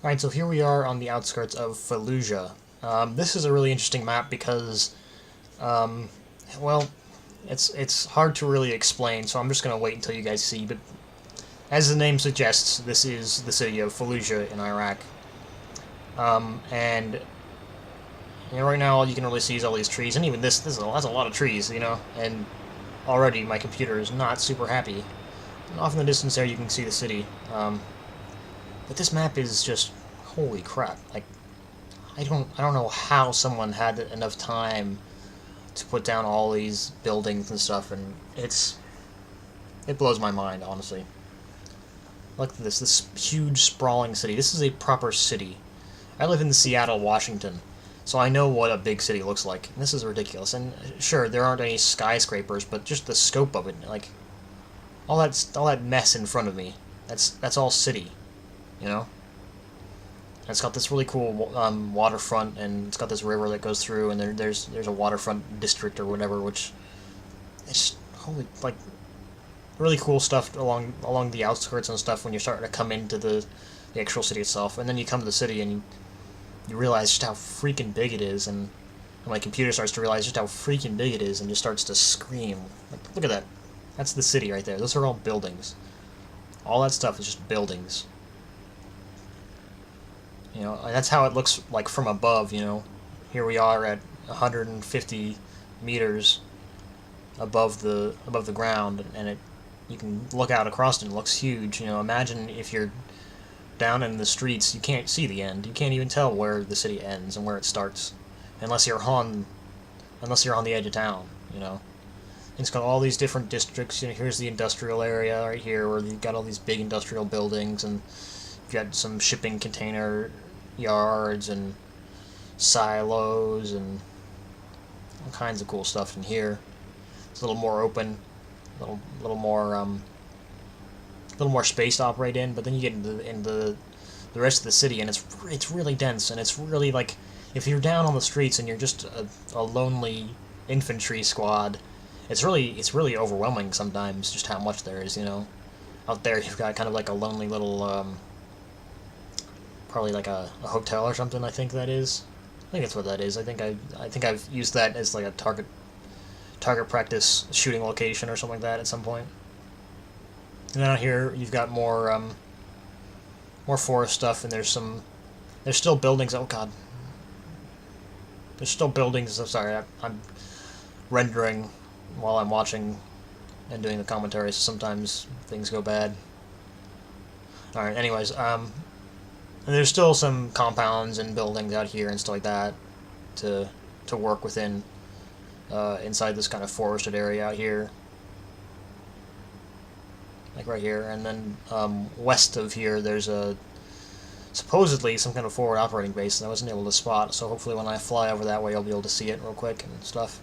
Alright, so here we are on the outskirts of Fallujah. This is a really interesting map because, um, well, it's hard to really explain, so I'm just going to wait until you guys see, but as the name suggests, this is the city of Fallujah in Iraq. And right now all you can really see is all these trees, and even that's a lot of trees, and already my computer is not super happy. And off in the distance there you can see the city. But this map is just, holy crap, like, I don't know how someone had enough time to put down all these buildings and stuff, and it blows my mind, honestly. Look at this huge sprawling city. This is a proper city. I live in Seattle, Washington, so I know what a big city looks like. And this is ridiculous. And sure, there aren't any skyscrapers, but just the scope of it, like all that mess in front of me. That's all city, you know. And it's got this really cool waterfront, and it's got this river that goes through, and there's a waterfront district or whatever, which it's holy, like, really cool stuff along the outskirts and stuff when you're starting to come into the actual city itself, and then you come to the city and you realize just how freaking big it is, and my computer starts to realize just how freaking big it is, and just starts to scream. Like, look at that. That's the city right there. Those are all buildings. All that stuff is just buildings. That's how it looks like from above, Here we are at 150 meters above the ground, and you can look out across it and it looks huge. Imagine if you're down in the streets, you can't see the end. You can't even tell where the city ends and where it starts, unless you're on the edge of town. It's got all these different districts. Here's the industrial area right here, where you've got all these big industrial buildings, and you've got some shipping container yards and silos and all kinds of cool stuff in here. It's a little more open, little more space to operate in. But then you get into the rest of the city, and it's really dense, and it's really like, if you're down on the streets and you're just a lonely infantry squad, it's really overwhelming sometimes just how much there is. Out there you've got kind of like a lonely little probably like a hotel or something. I think that is. I think that's what that is. I think I've used that as like a target practice shooting location or something like that at some point. And then out here you've got more forest stuff, and there's still buildings. Oh god, there's still buildings. I'm sorry, I'm rendering while I'm watching and doing the commentary, so sometimes things go bad. All right. Anyways, and there's still some compounds and buildings out here and stuff like that to work within inside this kind of forested area out here, like right here. And then west of here there's supposedly some kind of forward operating base that I wasn't able to spot, so hopefully when I fly over that way I'll be able to see it real quick and stuff.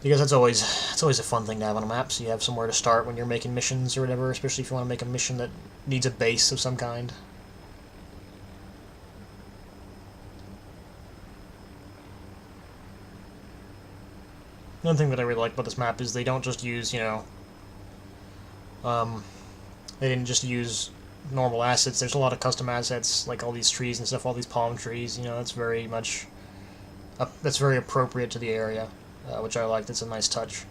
Because that's always a fun thing to have on a map, so you have somewhere to start when you're making missions or whatever, especially if you want to make a mission that needs a base of some kind. Another thing that I really like about this map is they don't just use, they didn't just use normal assets. There's a lot of custom assets, like all these trees and stuff, all these palm trees. That's very much, that's very appropriate to the area, which I like. That's a nice touch.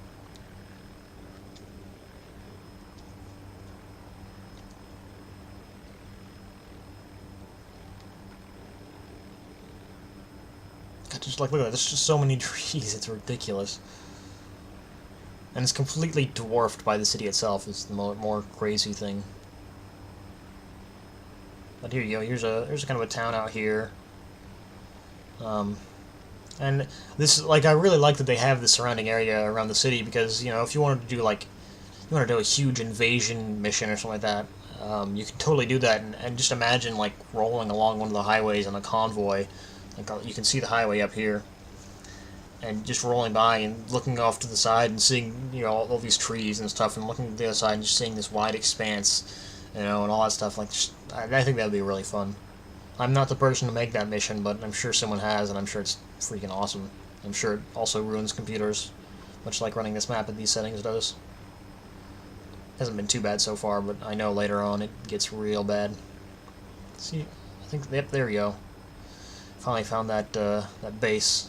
God, just like, look at that. There's just so many trees. It's ridiculous. And it's completely dwarfed by the city itself. Is the more crazy thing. But here you go. Here's a kind of a town out here. And this, like, I really like that they have the surrounding area around the city, because if you wanted to do a huge invasion mission or something like that, you can totally do that. And just imagine like rolling along one of the highways on a convoy. Like, you can see the highway up here, and just rolling by and looking off to the side and seeing all these trees and stuff, and looking to the other side and just seeing this wide expanse, and all that stuff. Like, I think that would be really fun. I'm not the person to make that mission, but I'm sure someone has, and I'm sure it's freaking awesome. I'm sure it also ruins computers, much like running this map at these settings does. Hasn't been too bad so far, but I know later on it gets real bad. See, I think, yep, there we go. Finally found that, that base.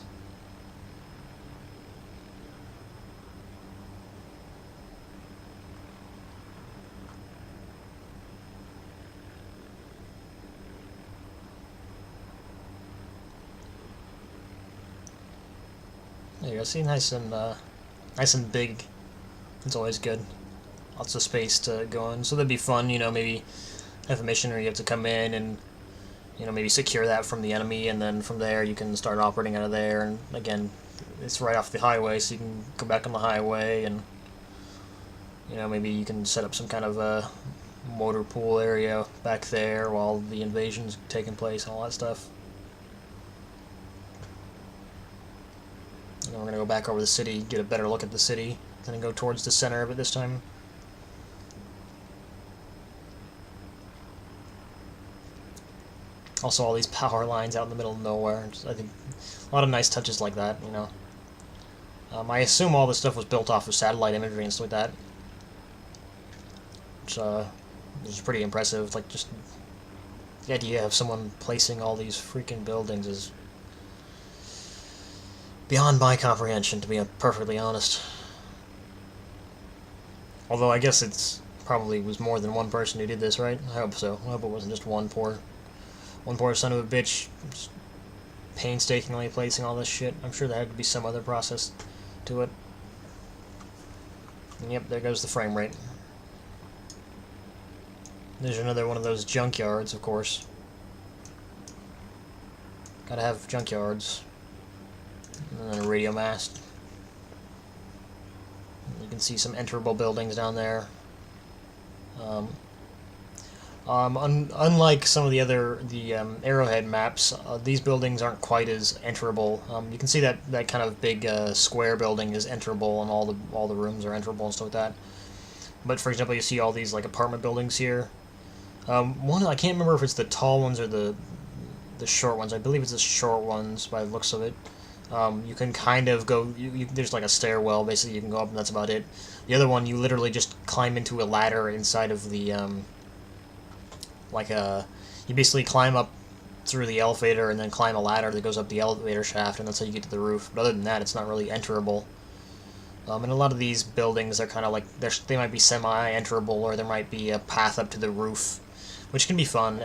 There you go. See, nice and big. It's always good. Lots of space to go in. So that'd be fun, you know, maybe have a mission where you have to come in and, you know, maybe secure that from the enemy, and then from there you can start operating out of there. And again, it's right off the highway, so you can go back on the highway, and, you know, maybe you can set up some kind of a motor pool area back there while the invasion's taking place and all that stuff. And then we're going to go back over the city, get a better look at the city, and then go towards the center of it this time. Also, all these power lines out in the middle of nowhere. I think a lot of nice touches like that, you know. I assume all this stuff was built off of satellite imagery and stuff like that. Which is pretty impressive. Like, just the idea of someone placing all these freaking buildings is beyond my comprehension, to be perfectly honest. Although I guess it's probably was more than one person who did this, right? I hope so. I hope it wasn't just one poor son of a bitch just painstakingly placing all this shit. I'm sure there had to be some other process to it. And yep, there goes the frame rate. There's another one of those junkyards, of course. Gotta have junkyards. And then a radio mast. You can see some enterable buildings down there. Unlike some of the other Arrowhead maps, these buildings aren't quite as enterable. You can see that kind of big square building is enterable, and all the rooms are enterable and stuff like that. But for example, you see all these like apartment buildings here. One, I can't remember if it's the tall ones or the short ones. I believe it's the short ones by the looks of it. You can kind of go, there's like a stairwell, basically, you can go up, and that's about it. The other one, you literally just climb into a ladder inside of the, you basically climb up through the elevator and then climb a ladder that goes up the elevator shaft, and that's how you get to the roof. But other than that, it's not really enterable. And a lot of these buildings are kind of like, they might be semi-enterable, or there might be a path up to the roof, which can be fun.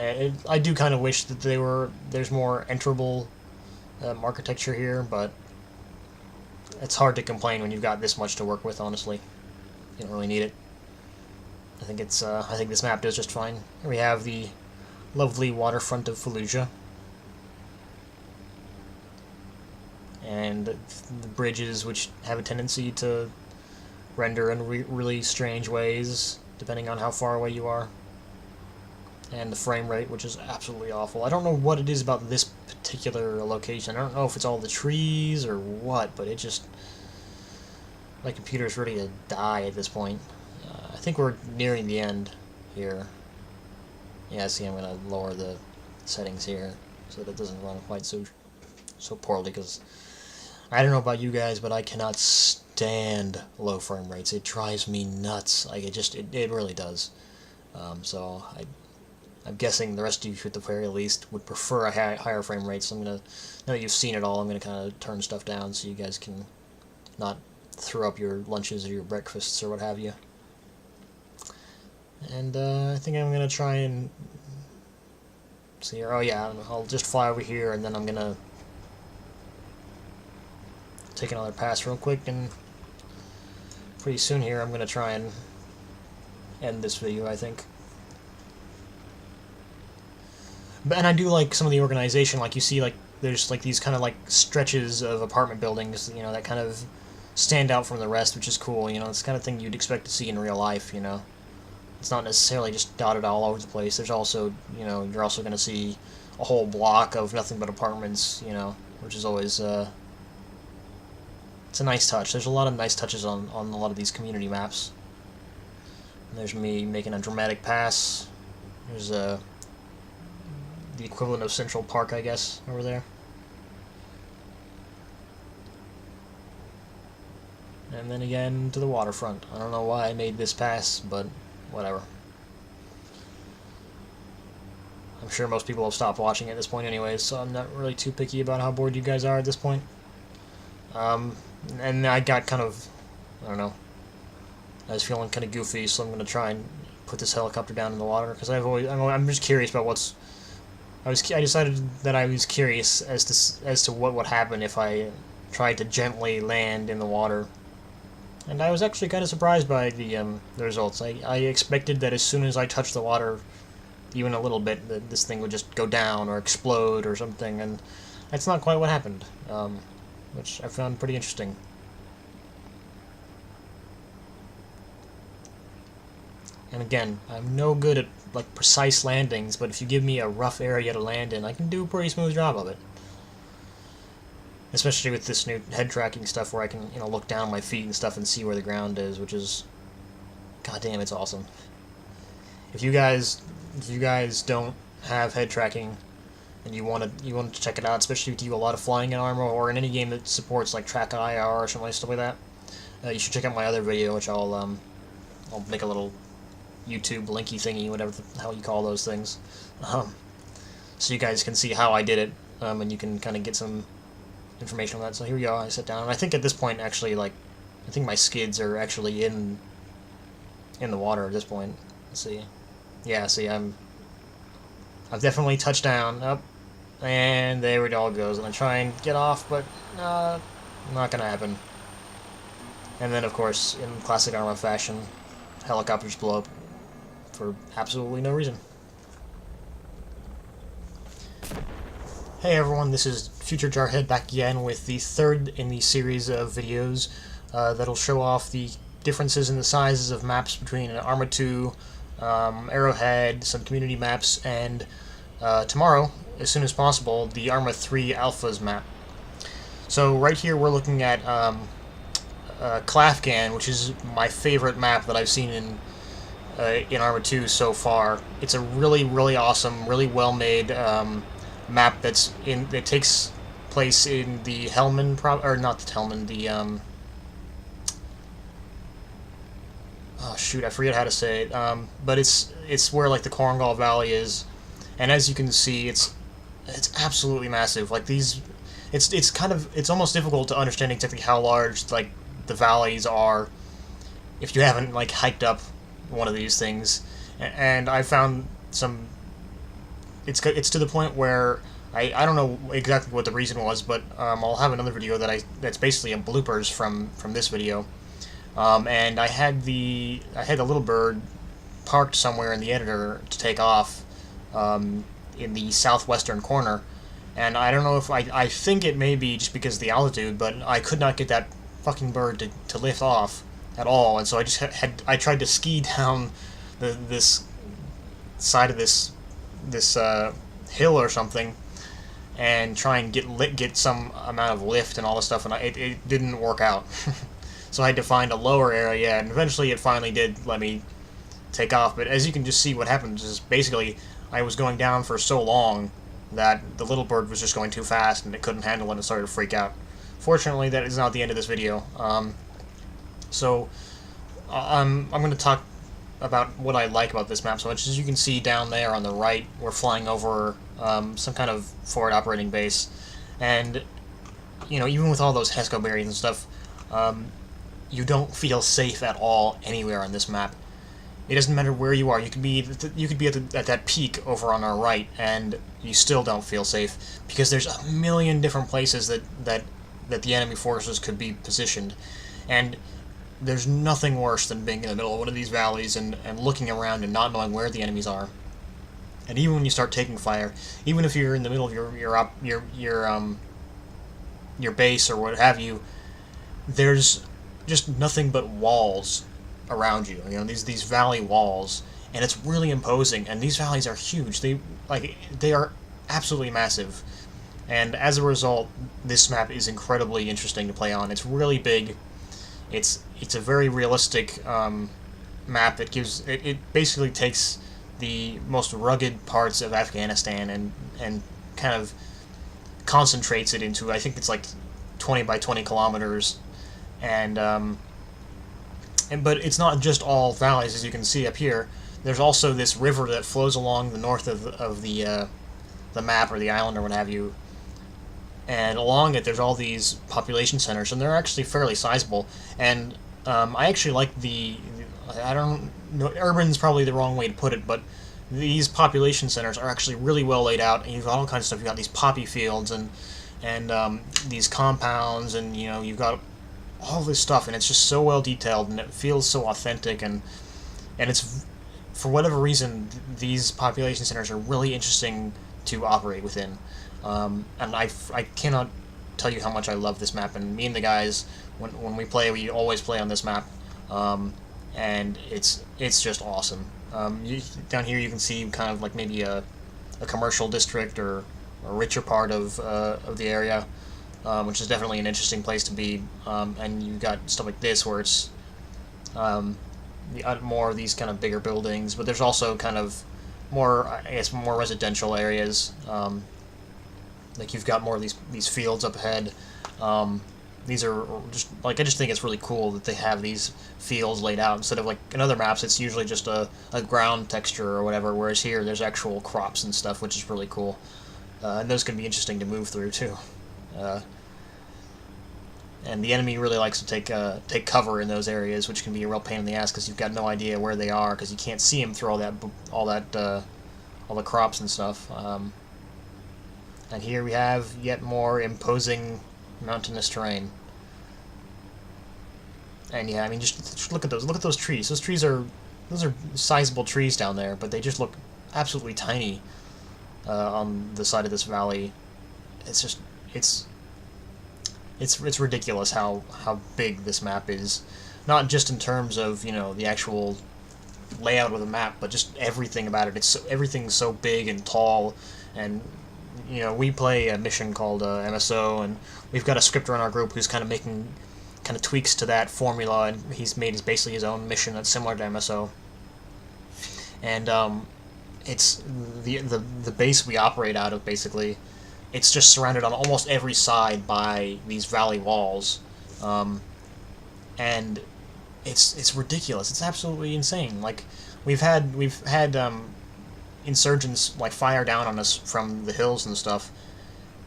I do kind of wish that there's more enterable architecture here, but it's hard to complain when you've got this much to work with, honestly. You don't really need it. I think this map does just fine. Here we have the lovely waterfront of Fallujah. And the bridges, which have a tendency to render in really strange ways, depending on how far away you are. And the frame rate, which is absolutely awful. I don't know what it is about this particular location. I don't know if it's all the trees or what, but it just... my computer's ready to die at this point. I think we're nearing the end here. Yeah, see, I'm going to lower the settings here so that it doesn't run quite so poorly, because I don't know about you guys, but I cannot stand low frame rates. It drives me nuts. Like, it really does. So I'm guessing the rest of you, at the very least, would prefer a higher frame rate. So I'm gonna, now that you've seen it all, I'm gonna kind of turn stuff down so you guys can not throw up your lunches or your breakfasts or what have you. And I think I'm gonna try and see here. Oh yeah, I'll just fly over here, and then I'm gonna take another pass real quick, and pretty soon here I'm gonna try and end this video, I think. And I do like some of the organization. Like, you see, like, there's like these kind of like stretches of apartment buildings, you know, that kind of stand out from the rest, which is cool. You know, it's the kind of thing you'd expect to see in real life. You know, it's not necessarily just dotted all over the place. There's also, you know, you're also going to see a whole block of nothing but apartments. You know, which is always it's a nice touch. There's a lot of nice touches on a lot of these community maps. And there's me making a dramatic pass. There's the equivalent of Central Park, I guess, over there. And then again to the waterfront. I don't know why I made this pass, but whatever. I'm sure most people have stopped watching at this point anyways, so I'm not really too picky about how bored you guys are at this point. And I got kind of, I don't know, I was feeling kind of goofy, so I'm going to try and put this helicopter down in the water, because I'm just curious about I decided that I was curious as to what would happen if I tried to gently land in the water. And I was actually kind of surprised by the results. I expected that as soon as I touched the water, even a little bit, that this thing would just go down or explode or something, and that's not quite what happened, which I found pretty interesting. And again, I'm no good at like precise landings, but if you give me a rough area to land in, I can do a pretty smooth job of it. Especially with this new head tracking stuff, where I can, you know, look down my feet and stuff and see where the ground is, which is, goddamn, it's awesome. If you guys don't have head tracking and you want to check it out, especially if you do a lot of flying in ArmA or in any game that supports like track IR or something like stuff like that, you should check out my other video, which I'll make a little YouTube linky thingy, whatever the hell you call those things, so you guys can see how I did it, and you can kind of get some information on that. So here we go, I sit down, and I think at this point, actually, like, I think my skids are actually in the water at this point. Let's see. Yeah, see, I've definitely touched down, up, and there it all goes, and I try and get off, but, not gonna happen. And then, of course, in classic ArmA fashion, helicopters blow up for absolutely no reason. Hey everyone, this is Future Jarhead back again with the third in the series of videos that'll show off the differences in the sizes of maps between ArmA 2, Arrowhead, some community maps, and tomorrow, as soon as possible, the ArmA 3 Alphas map. So right here we're looking at Clafghan, which is my favorite map that I've seen in ArmA 2 so far. It's a really, really awesome, really well-made map that takes place in the Helmand, or not the Helmand, the oh shoot, I forget how to say it. But it's where like the Korengal Valley is, and as you can see, it's absolutely massive. Like it's almost difficult to understand exactly how large like the valleys are if you haven't like hiked up one of these things. And I found some. It's to the point where I don't know exactly what the reason was, but I'll have another video that's basically a bloopers from this video. And I had the little bird parked somewhere in the editor to take off in the southwestern corner, and I don't know if I think it may be just because of the altitude, but I could not get that fucking bird to lift off at all, and so I just I tried to ski down this side of this hill or something and try and get some amount of lift and all this stuff, and it didn't work out. So I had to find a lower area, and eventually it finally did let me take off. But as you can just see, what happens is basically I was going down for so long that the little bird was just going too fast and it couldn't handle it and started to freak out. Fortunately, that is not the end of this video. So I'm going to talk about what I like about this map so much. As you can see down there on the right, we're flying over some kind of forward operating base, and you know, even with all those Hesco berries and stuff, you don't feel safe at all anywhere on this map. It doesn't matter where you are. You could be at that peak over on our right, and you still don't feel safe because there's a million different places that the enemy forces could be positioned, and there's nothing worse than being in the middle of one of these valleys and looking around and not knowing where the enemies are. And even when you start taking fire, even if you're in the middle of your base or what have you, there's just nothing but walls around you. You know, these valley walls, and it's really imposing. And these valleys are huge. They are absolutely massive. And as a result, this map is incredibly interesting to play on. It's really big. It's a very realistic map. It basically takes the most rugged parts of Afghanistan and kind of concentrates it into, I think it's like 20 by 20 kilometers, but it's not just all valleys. As you can see up here, there's also this river that flows along the north of the map or the island or what have you, and along it there's all these population centers, and they're actually fairly sizable. And I actually like I don't know, urban's probably the wrong way to put it, but these population centers are actually really well laid out, and you've got all kinds of stuff. You've got these poppy fields and these compounds, and you've got all this stuff, and it's just so well detailed, and it feels so authentic, and it's, for whatever reason, these population centers are really interesting to operate within. And I cannot tell you how much I love this map, and me and the guys, when we play, we always play on this map, and it's just awesome. Down here you can see kind of like maybe a commercial district or a richer part of the area, which is definitely an interesting place to be. And you've got stuff like this where it's more of these kind of bigger buildings, but there's also kind of more, I guess, more residential areas. Like you've got more of these fields up ahead. These are just like, I just think it's really cool that they have these fields laid out instead of like in other maps it's usually just a ground texture or whatever, whereas here there's actual crops and stuff, which is really cool. And those can be interesting to move through too. And the enemy really likes to take cover in those areas, which can be a real pain in the ass because you've got no idea where they are because you can't see them through all the crops and stuff. And here we have yet more imposing mountainous terrain. And yeah, I mean, just look at those. Look at those trees. Those are sizable trees down there, but they just look absolutely tiny on the side of this valley. It's just it's ridiculous how big this map is. Not just in terms of the actual layout of the map, but just everything about it. Everything's so big and tall, and we play a mission called MSO, and we've got a scripter in our group who's kind of making tweaks to that formula, and he's made basically his own mission that's similar to MSO. And it's the base we operate out of, basically. It's just surrounded on almost every side by these valley walls, and it's ridiculous. It's absolutely insane. Like we've had insurgents like fire down on us from the hills and stuff,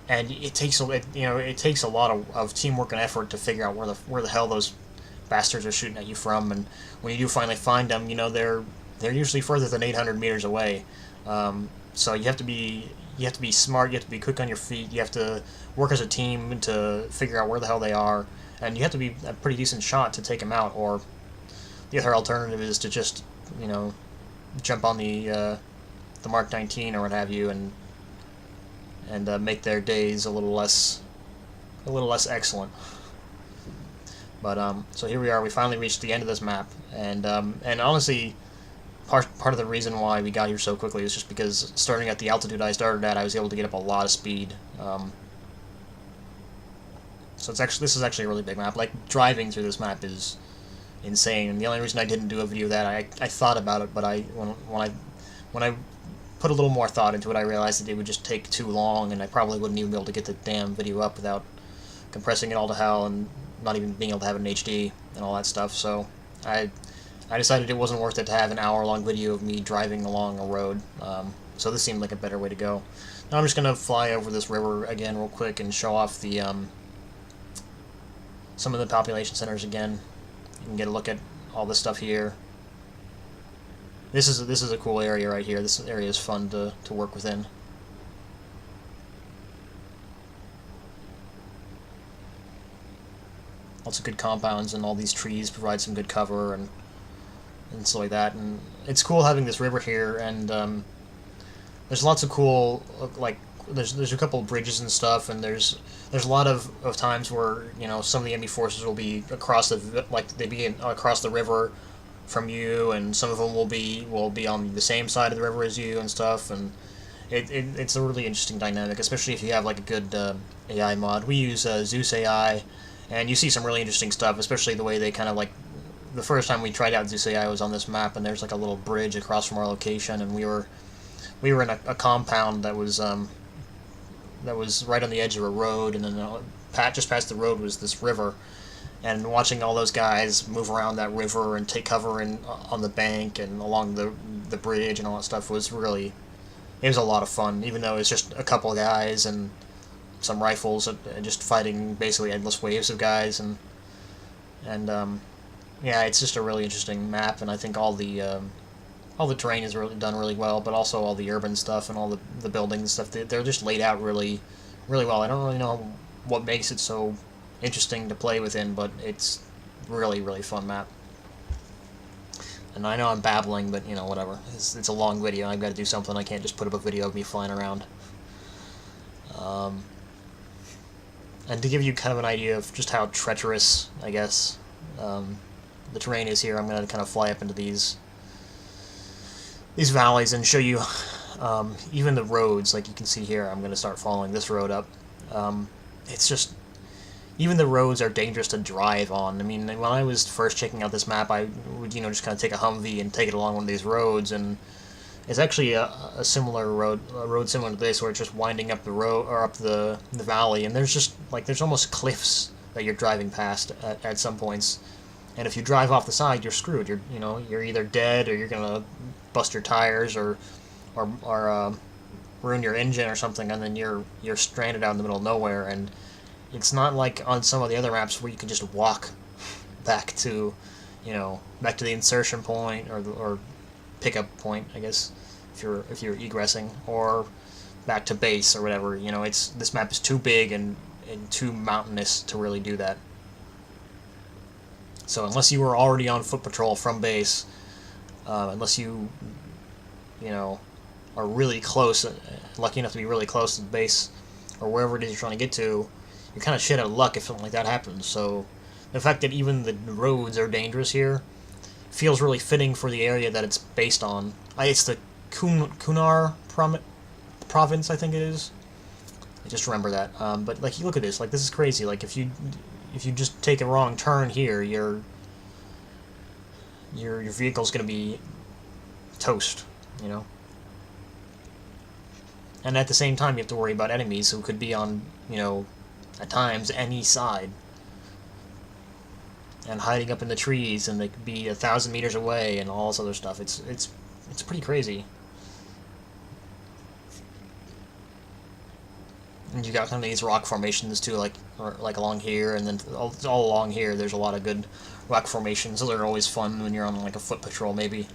and it takes a lot of teamwork and effort to figure out where the hell those bastards are shooting at you from. And when you do finally find them, they're usually further than 800 meters away. So you have to be smart. You have to be quick on your feet. You have to work as a team to figure out where the hell they are, and you have to be a pretty decent shot to take them out. Or the other alternative is to just jump on the Mark 19 or what have you, and make their days a little less excellent. But so here we are. We finally reached the end of this map, and honestly, part of the reason why we got here so quickly is just because starting at the altitude I started at, I was able to get up a lot of speed. So this is actually a really big map. Like driving through this map is insane. And the only reason I didn't do a video of that, I thought about it, but when I put a little more thought into it, I realized that it would just take too long, and I probably wouldn't even be able to get the damn video up without compressing it all to hell and not even being able to have it in HD and all that stuff. So I decided it wasn't worth it to have an hour-long video of me driving along a road. So this seemed like a better way to go. Now I'm just going to fly over this river again real quick and show off the some of the population centers again. You can get a look at all this stuff here. This is a cool area right here. This area is fun to work within. Lots of good compounds, and all these trees provide some good cover and stuff like that. And it's cool having this river here, and there's lots of cool, like, there's a couple of bridges and stuff, and there's a lot of times where some of the enemy forces will be across across the river from you, and some of them will be on the same side of the river as you and stuff, and it's a really interesting dynamic, especially if you have like a good AI mod. We use Zeus AI, and you see some really interesting stuff, especially the way they kind of like, the first time we tried out Zeus AI was on this map, and there's like a little bridge across from our location, and we were in a compound that was right on the edge of a road, and then just past the road was this river. and watching all those guys move around that river and take cover on the bank and along the bridge and all that stuff was really, it was a lot of fun, even though it's just a couple of guys and some rifles and just fighting basically endless waves of guys. And yeah, it's just a really interesting map, and I think all the terrain is really done really well, but also all the urban stuff and all the buildings and stuff, they're just laid out really well. I don't really know what makes it so interesting to play within, but it's really fun map. And I know I'm babbling, but you know, whatever. It's a long video. I've got to do something. I can't just put up a video of me flying around. And to give you kind of an idea of just how treacherous, I guess, the terrain is here, I'm going to kind of fly up into these valleys and show you even the roads. Like you can see here, I'm going to start following this road up. It's just, even the roads are dangerous to drive on. I mean, when I was first checking out this map, I would, you know, just kind of take a Humvee and take it along one of these roads, and it's actually a similar road, a road similar to this, where it's just winding up the road, or up the valley, and there's just, like, there's almost cliffs that you're driving past at some points, and if you drive off the side, you're screwed. You know, you're either dead, or you're gonna bust your tires, or ruin your engine or something, and then you're stranded out in the middle of nowhere. And it's not like on some of the other maps where you can just walk back to, you know, back to the insertion point or pickup point, I guess, if you're egressing, or back to base or whatever. You know, this map is too big and too mountainous to really do that. So unless you were already on foot patrol from base, unless you know, are really close, lucky enough to be really close to the base or wherever it is you're trying to get to, you're kind of shit out of luck if something like that happens. So the fact that even the roads are dangerous here feels really fitting for the area that it's based on. It's the Kunar province, I think it is. I just remember that. But like, you look at this. Like, this is crazy. Like, if you just take a wrong turn here, your vehicle's gonna be toast. You know. And at the same time, you have to worry about enemies who could be on, you know, at times any side, and hiding up in the trees, and they could be 1,000 meters away, and all this other stuff. It's pretty crazy. And you got kind of these rock formations too, like along here, and then all along here. There's a lot of good rock formations. Those are always fun when you're on like a foot patrol, maybe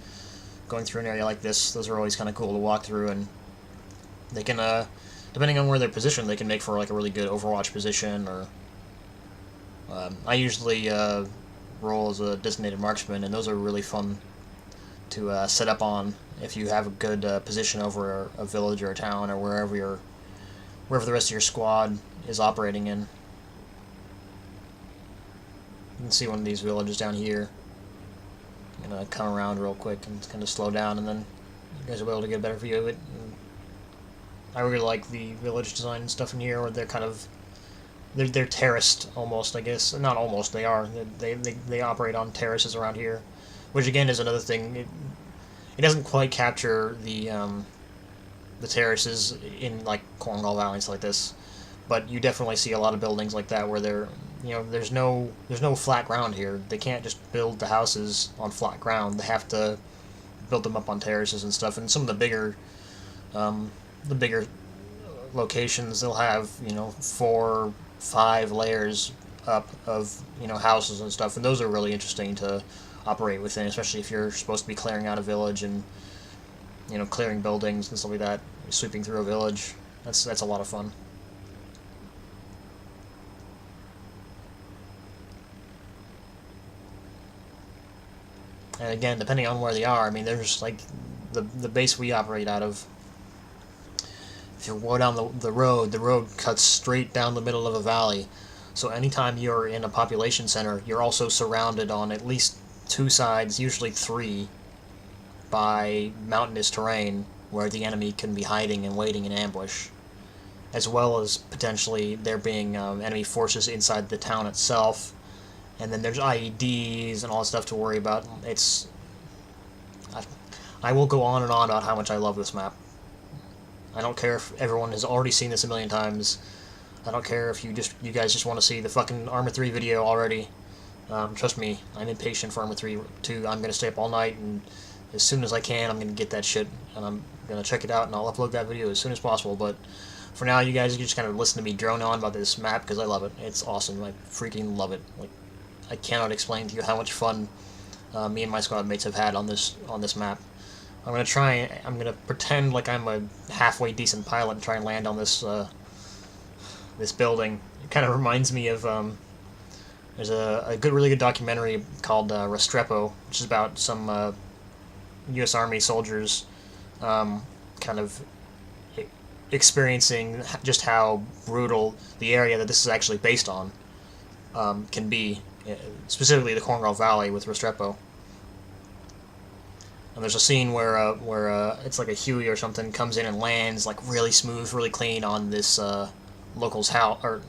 going through an area like this. Those are always kind of cool to walk through, and they can, depending on where they're positioned, they can make for like a really good Overwatch position. Or I usually roll as a designated marksman, and those are really fun to set up on if you have a good position over a village or a town, or wherever the rest of your squad is operating in. You can see one of these villages down here. I'm gonna come around real quick and kind of slow down, and then you guys will be able to get a better view of it. And I really like the village design and stuff in here, where they're kind of, they're terraced almost, I guess. Not almost, they are. They operate on terraces around here, which again is another thing. It doesn't quite capture the terraces in like Cornwall Valley and stuff like this, but you definitely see a lot of buildings like that where they're, you know, there's no flat ground here. They can't just build the houses on flat ground. They have to build them up on terraces and stuff. And some of the bigger locations, they'll have, you know, 4, 5 layers up of, you know, houses and stuff, and those are really interesting to operate within, especially if you're supposed to be clearing out a village and, you know, clearing buildings and stuff like that, sweeping through a village. That's a lot of fun. And again, depending on where they are, I mean, there's like the base we operate out of. If you go down the road cuts straight down the middle of a valley. So anytime you're in a population center, you're also surrounded on at least 2 sides, usually 3, by mountainous terrain where the enemy can be hiding and waiting in ambush, as well as potentially there being enemy forces inside the town itself. And then there's IEDs and all that stuff to worry about. I will go on and on about how much I love this map. I don't care if everyone has already seen this a million times. I don't care if you guys just want to see the fucking ArmA 3 video already. Trust me, I'm impatient for Armor 3 too. I'm going to stay up all night, and as soon as I can, I'm going to get that shit, and I'm going to check it out, and I'll upload that video as soon as possible. But for now, you guys can just kind of listen to me drone on about this map, because I love it. It's awesome. I freaking love it. Like, I cannot explain to you how much fun me and my squad mates have had on this map. I'm gonna pretend like I'm a halfway decent pilot and try and land on this this building. It kind of reminds me of there's a really good documentary called Restrepo, which is about some U.S. Army soldiers kind of experiencing just how brutal the area that this is actually based on can be, specifically the Cornwall Valley with Restrepo. And there's a scene where it's like a Huey or something comes in and lands like really smooth, really clean on this local's house, or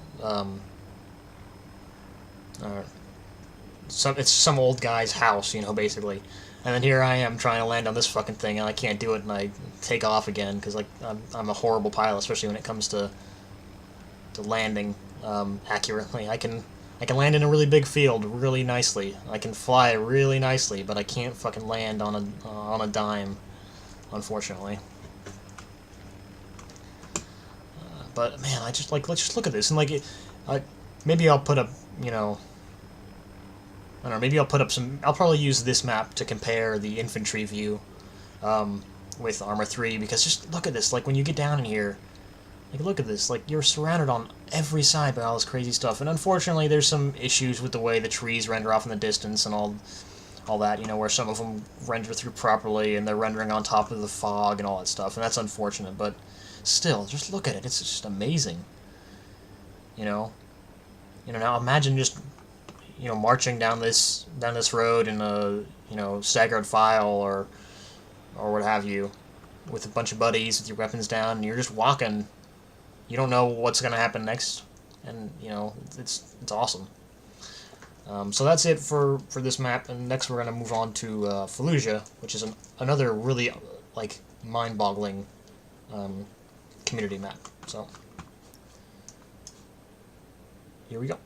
it's some old guy's house, you know, basically. And then here I am trying to land on this fucking thing, and I can't do it, and I take off again because like I'm a horrible pilot, especially when it comes to landing accurately. I can land in a really big field really nicely. I can fly really nicely, but I can't fucking land on a dime, unfortunately. But man, let's just look at this, and like maybe I'll put up, you know, I don't know, maybe I'll put up some. I'll probably use this map to compare the infantry view with Armor 3, because just look at this. Like when you get down in here. Like, look at this. Like, you're surrounded on every side by all this crazy stuff. And unfortunately, there's some issues with the way the trees render off in the distance and all that, you know, where some of them render through properly and they're rendering on top of the fog and all that stuff. And that's unfortunate, but still, just look at it. It's just amazing. You know, now imagine just, you know, marching down this road in a, you know, staggered file or what have you, with a bunch of buddies with your weapons down, and you're just walking. You don't know what's going to happen next, and, you know, it's awesome. So that's it for this map, and next we're going to move on to Fallujah, which is another really, like, mind-boggling community map. So, here we go.